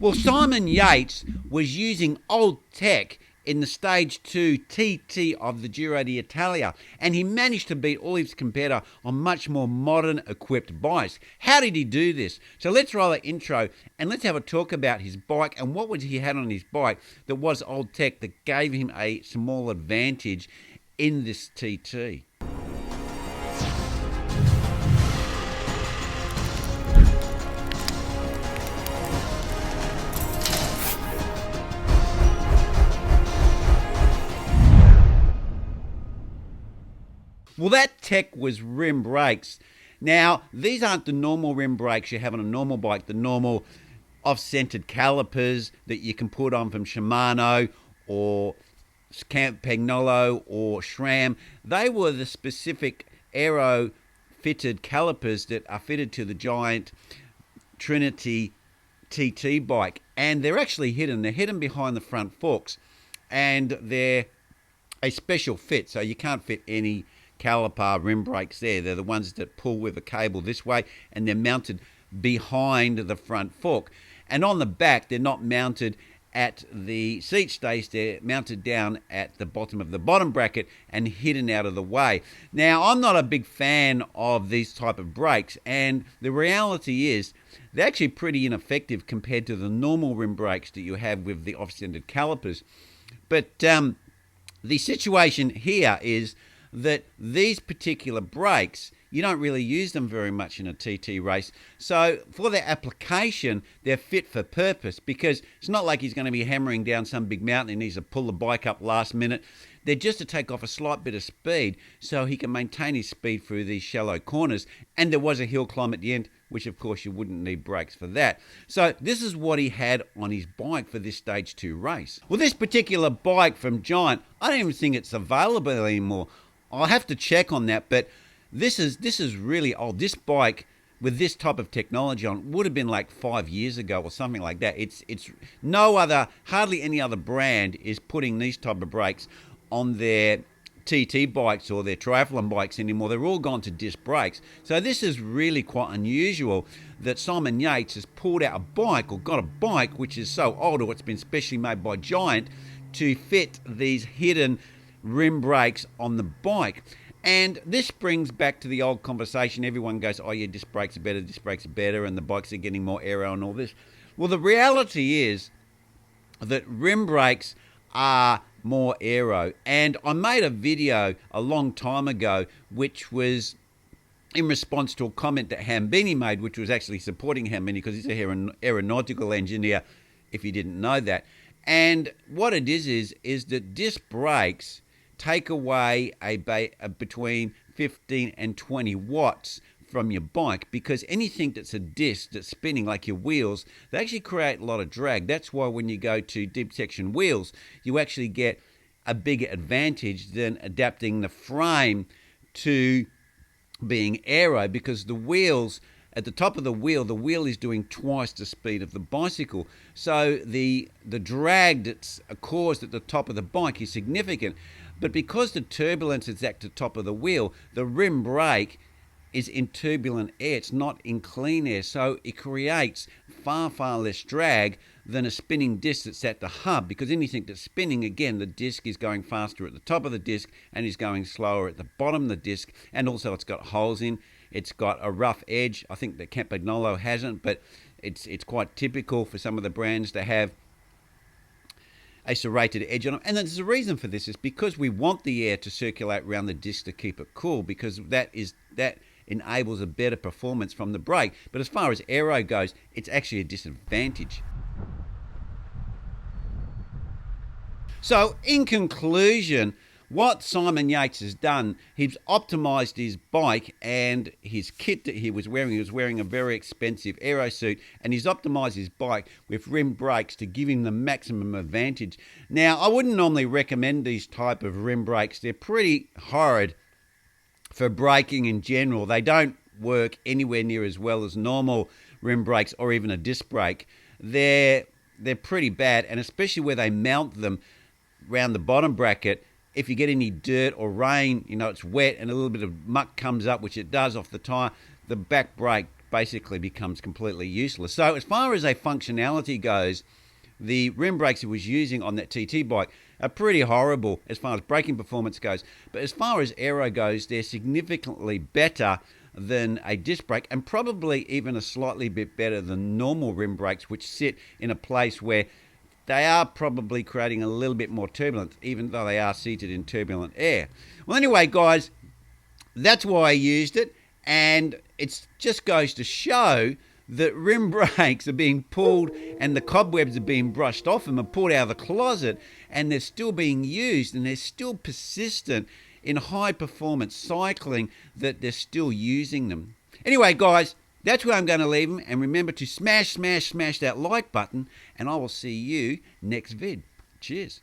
Well, Simon Yates was using old tech in the Stage 2 TT of the GIRO D'Italia, and he managed to beat all his competitor on much more modern equipped bikes. How did he do this? So let's roll the intro and let's have a talk about his bike and what was he had on his bike that was old tech that gave him a small advantage in this TT. Well, that tech was rim brakes. Now, these aren't the normal rim brakes you have on a normal bike, the normal off-centered calipers that you can put on from Shimano or Campagnolo or SRAM. They were the specific aero-fitted calipers that are fitted to the giant Trinity TT bike. And they're actually hidden. They're hidden behind the front forks. And they're a special fit, so you can't fit any caliper rim brakes there. They're the ones that pull with a cable this way, and they're mounted behind the front fork. And on the back, they're not mounted at the seat stays, they're mounted down at the bottom of the bottom bracket and hidden out of the way. Now, I'm not a big fan of these type of brakes, and the reality is they're actually pretty ineffective compared to the normal rim brakes that you have with the off-centered calipers. But the situation here is that these particular brakes, you don't really use them very much in a TT race. So for their application, they're fit for purpose, because it's not like he's going to be hammering down some big mountain and he needs to pull the bike up last minute. They're just to take off a slight bit of speed so he can maintain his speed through these shallow corners. And there was a hill climb at the end, which of course you wouldn't need brakes for that. So this is what he had on his bike for this Stage 2 race. Well, this particular bike from Giant, I don't even think it's available anymore. I'll have to check on that, but this is really old. This bike with this type of technology on would have been like 5 years ago or something like that. It's hardly any other brand is putting these type of brakes on their TT bikes or their triathlon bikes anymore. They're all gone to disc brakes. So this is really quite unusual that Simon Yates has pulled out a bike, or got a bike which is so old, or it's been specially made by Giant to fit these hidden rim brakes on the bike. And this brings back to the old conversation. Everyone goes, oh yeah, disc brakes are better, and the bikes are getting more aero and all this. Well, the reality is that rim brakes are more aero. And I made a video a long time ago which was in response to a comment that Hambini made, which was actually supporting Hambini because he's an aeronautical engineer, if you didn't know that. And what it is that disc brakes take away between 15 and 20 watts from your bike, because anything that's a disc that's spinning, like your wheels, they actually create a lot of drag. That's why when you go to deep section wheels, you actually get a bigger advantage than adapting the frame to being aero, because the wheels, at the top of the wheel is doing twice the speed of the bicycle. So the drag that's caused at the top of the bike is significant. But because the turbulence is at the top of the wheel, the rim brake is in turbulent air. It's not in clean air. So it creates far, far less drag than a spinning disc that's at the hub, because anything that's spinning, again, the disc is going faster at the top of the disc and is going slower at the bottom of the disc. And also it's got holes in. It's got a rough edge. I think that Campagnolo hasn't, but it's quite typical for some of the brands to have a serrated edge on them. And there's a reason for this, is because we want the air to circulate around the disc to keep it cool, because that enables a better performance from the brake. But as far as aero goes, it's actually a disadvantage. So in conclusion, what Simon Yates has done, he's optimized his bike and his kit that he was wearing. He was wearing a very expensive aero suit, and he's optimized his bike with rim brakes to give him the maximum advantage. Now, I wouldn't normally recommend these type of rim brakes. They're pretty horrid for braking in general. They don't work anywhere near as well as normal rim brakes or even a disc brake. They're pretty bad, and especially where they mount them around the bottom bracket. If you get any dirt or rain, it's wet and a little bit of muck comes up, which it does off the tyre, the back brake basically becomes completely useless. So as far as a functionality goes, the rim brakes he was using on that TT bike are pretty horrible as far as braking performance goes. But as far as aero goes, they're significantly better than a disc brake, and probably even a slightly bit better than normal rim brakes, which sit in a place where they are probably creating a little bit more turbulence, even though they are seated in turbulent air. Well, anyway, guys, that's why I used it, and it just goes to show that rim brakes are being pulled and the cobwebs are being brushed off them and pulled out of the closet, and they're still being used, and they're still persistent in high performance cycling, that they're still using them. Anyway, guys, that's where I'm going to leave them, and remember to smash that like button, and I will see you next vid. Cheers.